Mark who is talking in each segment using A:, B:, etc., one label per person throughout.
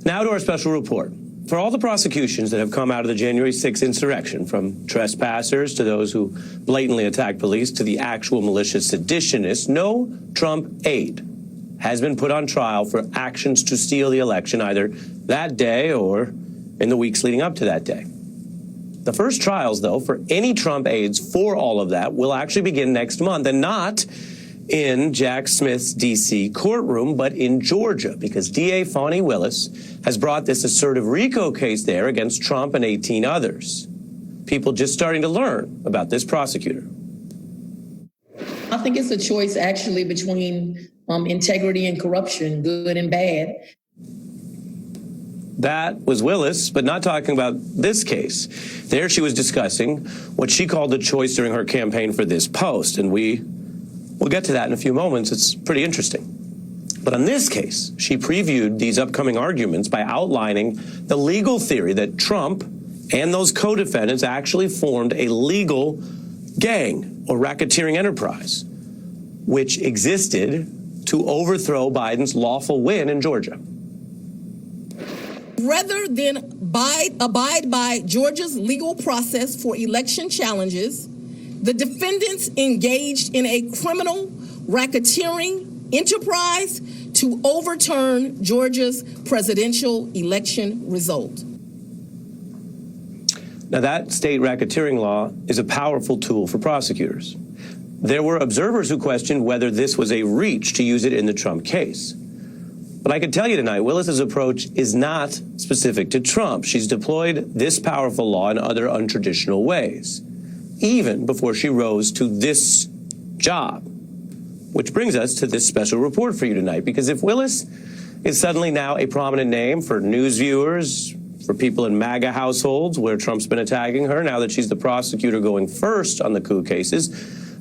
A: Now to our special report. For all the prosecutions that have come out of the January 6th insurrection, from trespassers to those who blatantly attacked police to the actual malicious seditionists, no Trump aide has been put on trial for actions to steal the election either that day or in the weeks leading up to that day. The first trials, though, for any Trump aides for all of that will actually begin next month, and not in Jack Smith's D.C. courtroom, but in Georgia, because DA Fani Willis has brought this assertive RICO case there against Trump and 18 others. People just starting to learn about this prosecutor.
B: I think it's a choice, actually, between integrity and corruption, good and bad.
A: That was Willis, but not talking about this case. There she was discussing what she called the choice during her campaign for this post, and we'll get to that in a few moments. It's pretty interesting. But on this case, she previewed these upcoming arguments by outlining the legal theory that Trump and those co-defendants actually formed a legal gang or racketeering enterprise, which existed to overthrow Biden's lawful win in Georgia.
C: Rather than abide by Georgia's legal process for election challenges, the defendants engaged in a criminal racketeering enterprise to overturn Georgia's presidential election result.
A: Now, that state racketeering law is a powerful tool for prosecutors. There were observers who questioned whether this was a reach to use it in the Trump case. But I can tell you tonight, Willis's approach is not specific to Trump. She's deployed this powerful law in other untraditional ways, even before she rose to this job. Which brings us to this special report for you tonight, because if Willis is suddenly now a prominent name for news viewers, for people in MAGA households where Trump's been attacking her, now that she's the prosecutor going first on the coup cases,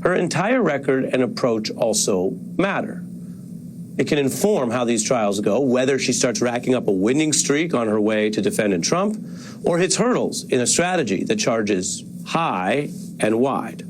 A: her entire record and approach also matter. It can inform how these trials go, whether she starts racking up a winning streak on her way to defending Trump or hits hurdles in a strategy that charges high and wide.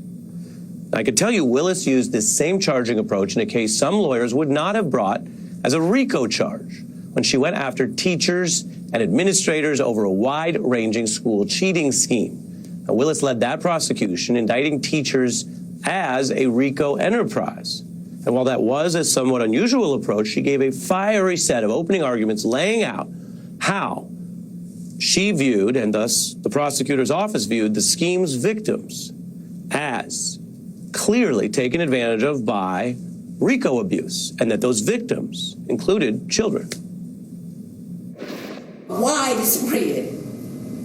A: I can tell you Willis used this same charging approach in a case some lawyers would not have brought as a RICO charge when she went after teachers and administrators over a wide-ranging school cheating scheme. Now, Willis led that prosecution, indicting teachers as a RICO enterprise. And while that was a somewhat unusual approach, she gave a fiery set of opening arguments laying out how she viewed, and thus the prosecutor's office viewed, the scheme's victims as clearly taken advantage of by RICO abuse, and that those victims included children.
B: Widespread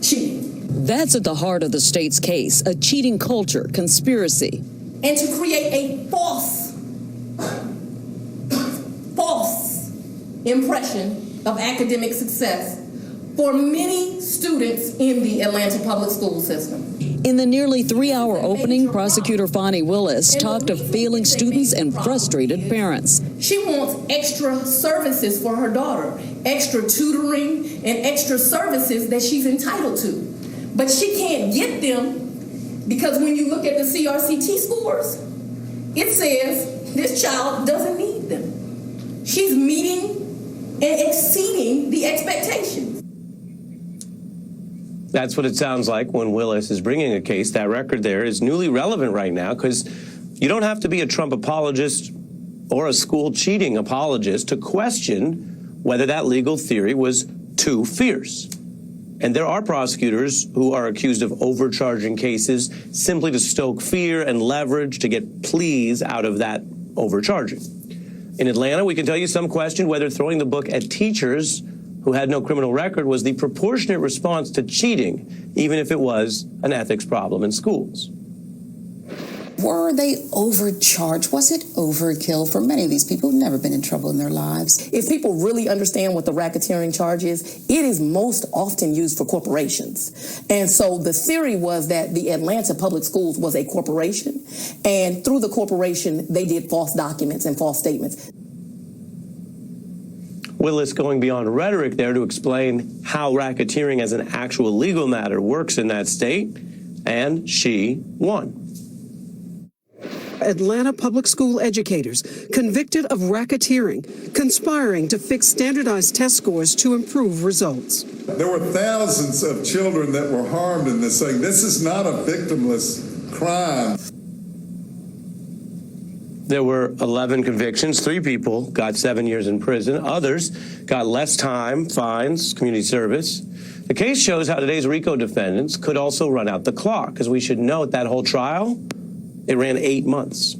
B: cheating.
D: That's at the heart of the state's case, a cheating culture, conspiracy.
B: And to create a false impression of academic success for many students in the Atlanta public school system.
D: In the nearly 3-hour opening, prosecutor Fani Willis talked to failing students and frustrated parents.
B: She wants extra services for her daughter, extra tutoring and extra services that she's entitled to. But she can't get them because when you look at the CRCT scores, it says this child doesn't need them. She's meeting and exceeding the expectations.
A: That's what it sounds like when Willis is bringing a case. That record there is newly relevant right now because you don't have to be a Trump apologist or a school cheating apologist to question whether that legal theory was too fierce. And there are prosecutors who are accused of overcharging cases simply to stoke fear and leverage to get pleas out of that overcharging. In Atlanta, we can tell you some question whether throwing the book at teachers who had no criminal record was the proportionate response to cheating, even if it was an ethics problem in schools.
E: Were they overcharged? Was it overkill for many of these people who've never been in trouble in their lives?
B: If people really understand what the racketeering charge is, it is most often used for corporations. And so the theory was that the Atlanta Public Schools was a corporation, and through the corporation, they did false documents and false statements.
A: Willis going beyond rhetoric there to explain how racketeering as an actual legal matter works in that state, and she won.
F: Atlanta public school educators convicted of racketeering, conspiring to fix standardized test scores to improve results.
G: There were thousands of children that were harmed in this thing. This is not a victimless crime.
A: There were 11 convictions. 3 people got 7 years in prison. Others got less time, fines, community service. The case shows how today's RICO defendants could also run out the clock, because we should note that whole trial, it ran 8 months.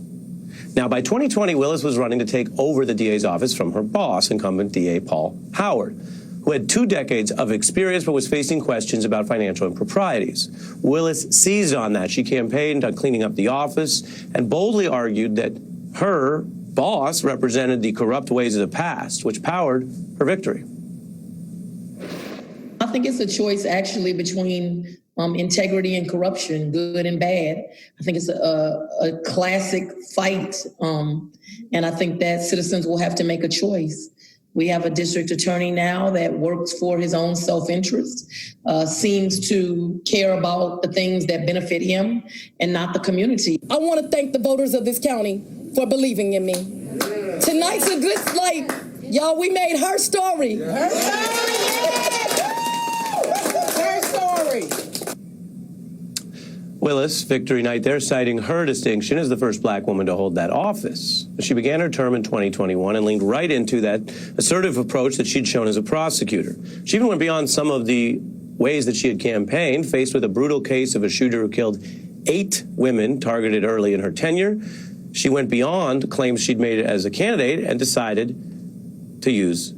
A: Now, by 2020, Willis was running to take over the DA's office from her boss, incumbent DA Paul Howard, who had 2 decades of experience but was facing questions about financial improprieties. Willis seized on that. She campaigned on cleaning up the office and boldly argued that her boss represented the corrupt ways of the past, which powered her victory.
B: I think it's a choice actually between integrity and corruption, good and bad. I think it's a classic fight. And I think that citizens will have to make a choice. We have a district attorney now that works for his own self-interest, seems to care about the things that benefit him and not the community.
C: I want to thank the voters of this county for believing in me. Tonight's a good slate. Y'all, we made her story.
F: Her story.
A: Willis, victory night there, citing her distinction as the first black woman to hold that office. She began her term in 2021 and leaned right into that assertive approach that she'd shown as a prosecutor. She even went beyond some of the ways that she had campaigned, faced with a brutal case of a shooter who killed 8 women targeted early in her tenure. She went beyond claims she'd made as a candidate and decided to use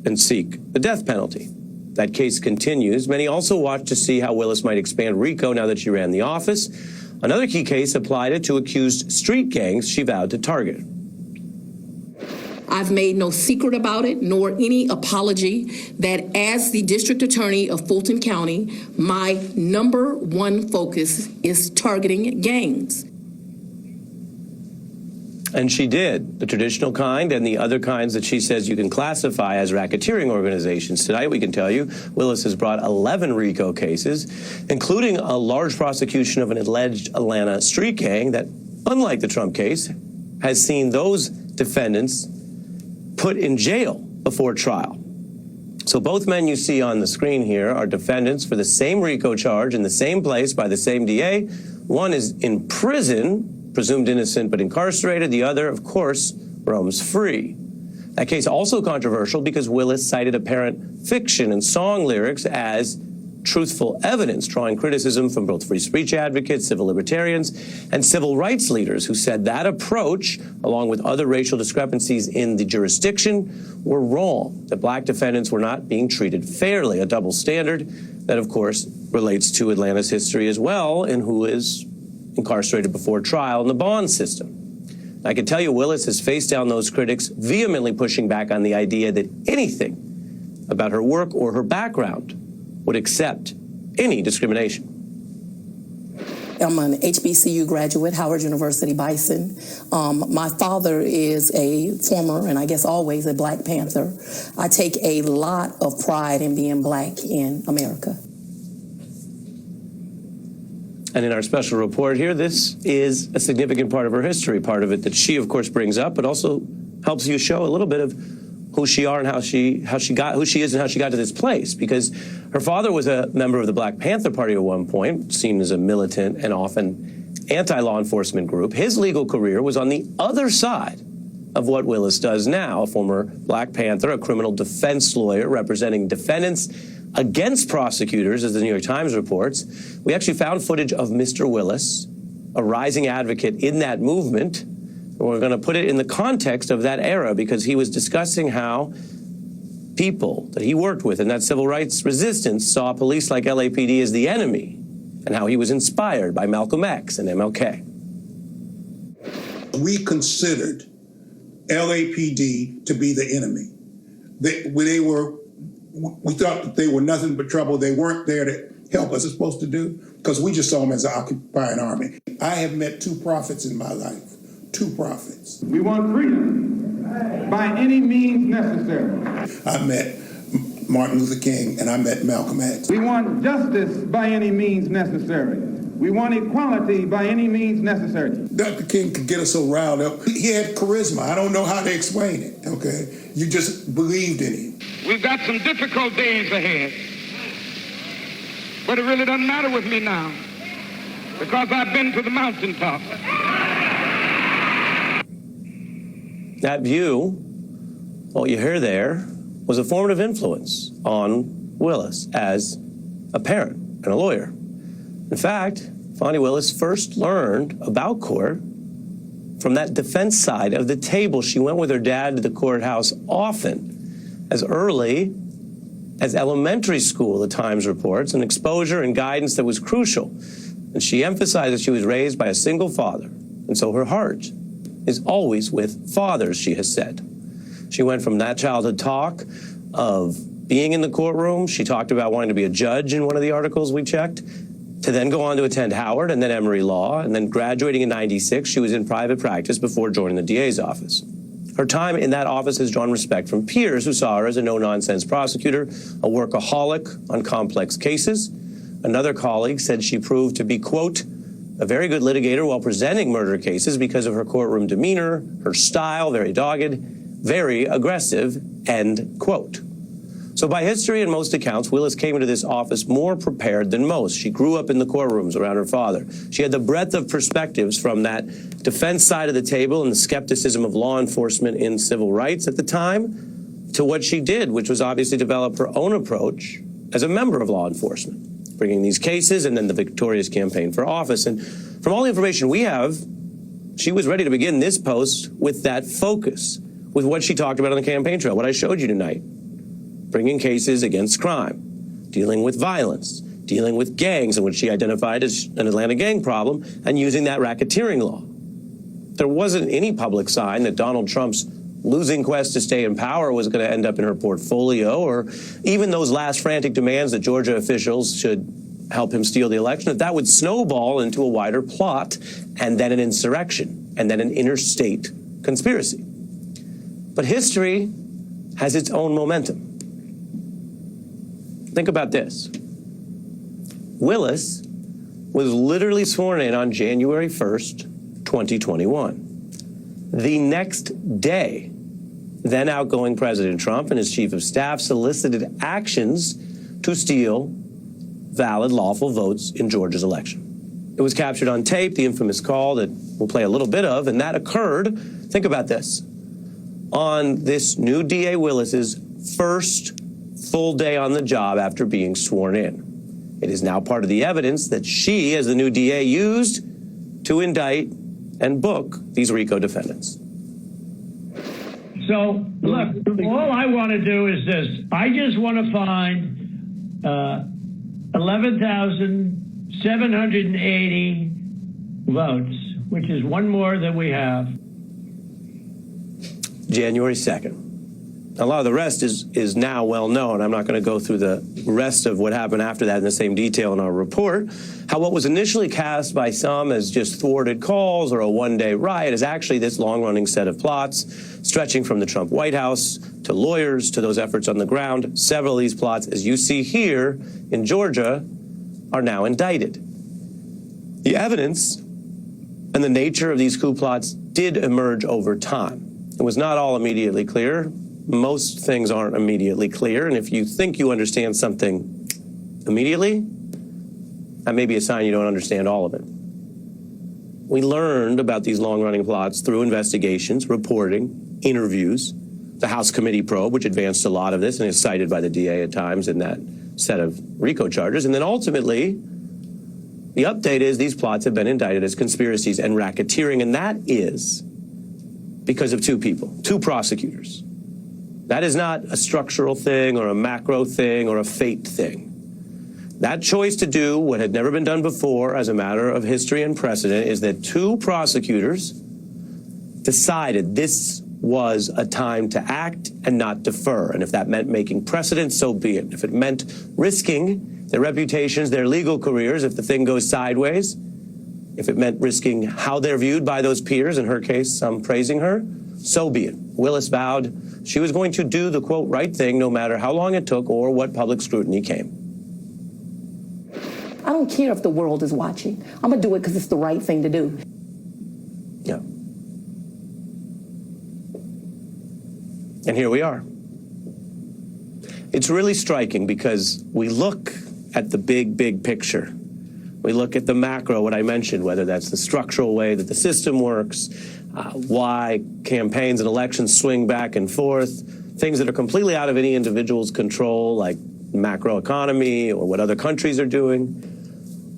A: and seek the death penalty. That case continues. Many also watch to see how Willis might expand RICO now that she ran the office. Another key case applied it to accused street gangs she vowed to target.
C: I've made no secret about it, nor any apology, that as the district attorney of Fulton County, my number one focus is targeting gangs.
A: And she did, the traditional kind and the other kinds that she says you can classify as racketeering organizations. Tonight, we can tell you, Willis has brought 11 RICO cases, including a large prosecution of an alleged Atlanta street gang that, unlike the Trump case, has seen those defendants put in jail before trial. So both men you see on the screen here are defendants for the same RICO charge in the same place by the same DA. One is in prison, presumed innocent but incarcerated. The other, of course, roams free. That case also controversial because Willis cited apparent fiction and song lyrics as truthful evidence, drawing criticism from both free speech advocates, civil libertarians, and civil rights leaders who said that approach, along with other racial discrepancies in the jurisdiction, were wrong, that black defendants were not being treated fairly, a double standard that, of course, relates to Atlanta's history as well, and who is incarcerated before trial in the bond system. I can tell you Willis has faced down those critics, vehemently pushing back on the idea that anything about her work or her background would accept any discrimination.
B: I'm an HBCU graduate, Howard University Bison. My father is a former, and I guess always, a Black Panther. I take a lot of pride in being black in America.
A: And in our special report here, this is a significant part of her history, part of it that she, of course, brings up, but also helps you show a little bit of who she are and who she is and how she got to this place. Because her father was a member of the Black Panther Party at one point, seen as a militant and often anti-law enforcement group. His legal career was on the other side of what Willis does now, a former Black Panther, a criminal defense lawyer representing defendants against prosecutors, as the New York Times reports. We actually found footage of Mr. Willis, a rising advocate in that movement. And we're going to put it in the context of that era because he was discussing how people that he worked with in that civil rights resistance saw police like LAPD as the enemy and how he was inspired by Malcolm X and MLK.
H: We considered LAPD to be the enemy. We thought that they were nothing but trouble. They weren't there to help us as supposed to do because we just saw them as an occupying army. I have met 2 prophets in my life, 2 prophets.
I: We want freedom by any means necessary.
H: I met Martin Luther King and I met Malcolm X.
I: We want justice by any means necessary. We want equality by any means necessary.
H: Dr. King could get us so riled up. He had charisma. I don't know how to explain it, okay? You just believed in him.
I: We've got some difficult days ahead. But it really doesn't matter with me now, because I've been to the mountaintop.
A: That view, what you hear there, was a formative influence on Willis as a parent and a lawyer. In fact, Fani Willis first learned about court from that defense side of the table. She went with her dad to the courthouse often, as early as elementary school, the Times reports, an exposure and guidance that was crucial. And she emphasized that she was raised by a single father, and so her heart is always with fathers, she has said. She went from that childhood talk of being in the courtroom, she talked about wanting to be a judge in one of the articles we checked, to then go on to attend Howard and then Emory Law, and then graduating in '96, she was in private practice before joining the DA's office. Her time in that office has drawn respect from peers who saw her as a no-nonsense prosecutor, a workaholic on complex cases. Another colleague said she proved to be, quote, a very good litigator while presenting murder cases because of her courtroom demeanor, her style, very dogged, very aggressive, end quote. So by history and most accounts, Willis came into this office more prepared than most. She grew up in the courtrooms around her father. She had the breadth of perspectives from that defense side of the table and the skepticism of law enforcement in civil rights at the time to what she did, which was obviously develop her own approach as a member of law enforcement, bringing these cases and then the victorious campaign for office. And from all the information we have, she was ready to begin this post with that focus, with what she talked about on the campaign trail, what I showed you tonight. Bringing cases against crime, dealing with violence, dealing with gangs, in which she identified as an Atlanta gang problem, and using that racketeering law. There wasn't any public sign that Donald Trump's losing quest to stay in power was going to end up in her portfolio, or even those last frantic demands that Georgia officials should help him steal the election, that would snowball into a wider plot, and then an insurrection, and then an interstate conspiracy. But history has its own momentum. Think about this. Willis was literally sworn in on January 1st, 2021. The next day, then outgoing President Trump and his chief of staff solicited actions to steal valid, lawful votes in Georgia's election. It was captured on tape, the infamous call that we'll play a little bit of, and that occurred, think about this, on this new DA Willis's first full day on the job after being sworn in. It is now part of the evidence that she, as the new DA, used to indict and book these RICO defendants.
J: So, look, all I want to do is this. I just want to find 11,780 votes, which is one more than we have.
A: January 2nd. A lot of the rest is now well known. I'm not going to go through the rest of what happened after that in the same detail in our report. How what was initially cast by some as just thwarted calls or a one-day riot is actually this long-running set of plots stretching from the Trump White House to lawyers to those efforts on the ground. Several of these plots, as you see here in Georgia, are now indicted. The evidence and the nature of these coup plots did emerge over time. It was not all immediately clear. Most things aren't immediately clear, and if you think you understand something immediately, that may be a sign you don't understand all of it. We learned about these long-running plots through investigations, reporting, interviews, the House committee probe, which advanced a lot of this and is cited by the DA at times in that set of RICO charges, and then ultimately, the update is these plots have been indicted as conspiracies and racketeering, and that is because of two people, two prosecutors. That is not a structural thing or a macro thing or a fate thing. That choice to do what had never been done before as a matter of history and precedent is that two prosecutors decided this was a time to act and not defer. And if that meant making precedent, so be it. If it meant risking their reputations, their legal careers, if the thing goes sideways, if it meant risking how they're viewed by those peers, in her case, some praising her, so be it. Willis vowed she was going to do the, quote, right thing no matter how long it took or what public scrutiny came.
K: I don't care if the world is watching. I'm going to do it because it's the right thing to do.
A: Yeah. And here we are. It's really striking because we look at the big picture. We look at the macro, what I mentioned, whether that's the structural way that the system works, why campaigns and elections swing back and forth, things that are completely out of any individual's control, like macroeconomy or what other countries are doing.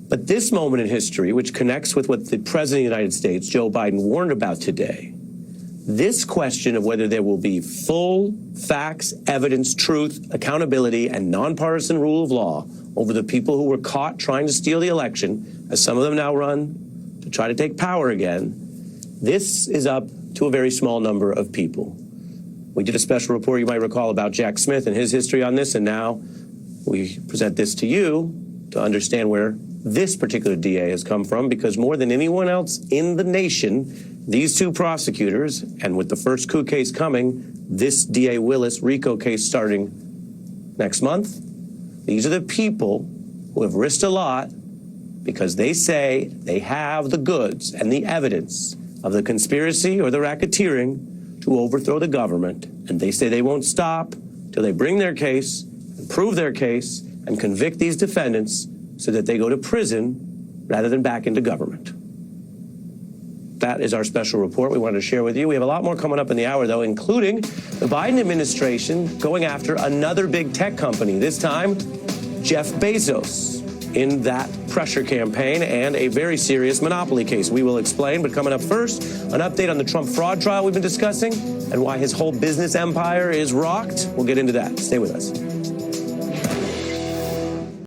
A: But this moment in history, which connects with what the President of the United States, Joe Biden, warned about today, this question of whether there will be full facts, evidence, truth, accountability, and nonpartisan rule of law over the people who were caught trying to steal the election, as some of them now run to try to take power again, this is up to a very small number of people. We did a special report, you might recall, about Jack Smith and his history on this, and now we present this to you to understand where this particular DA has come from, because more than anyone else in the nation, these two prosecutors, and with the first coup case coming, this DA Willis RICO case starting next month, these are the people who have risked a lot because they say they have the goods and the evidence of the conspiracy or the racketeering to overthrow the government, and they say they won't stop till they bring their case and prove their case and convict these defendants so that they go to prison rather than back into government. That is our special report we wanted to share with you. We have a lot more coming up in the hour, though, including the Biden administration going after another big tech company, this time Jeff Bezos, in that pressure campaign and a very serious monopoly case. We will explain, but coming up first, an update on the Trump fraud trial we've been discussing and why his whole business empire is rocked. We'll get into that. Stay with us.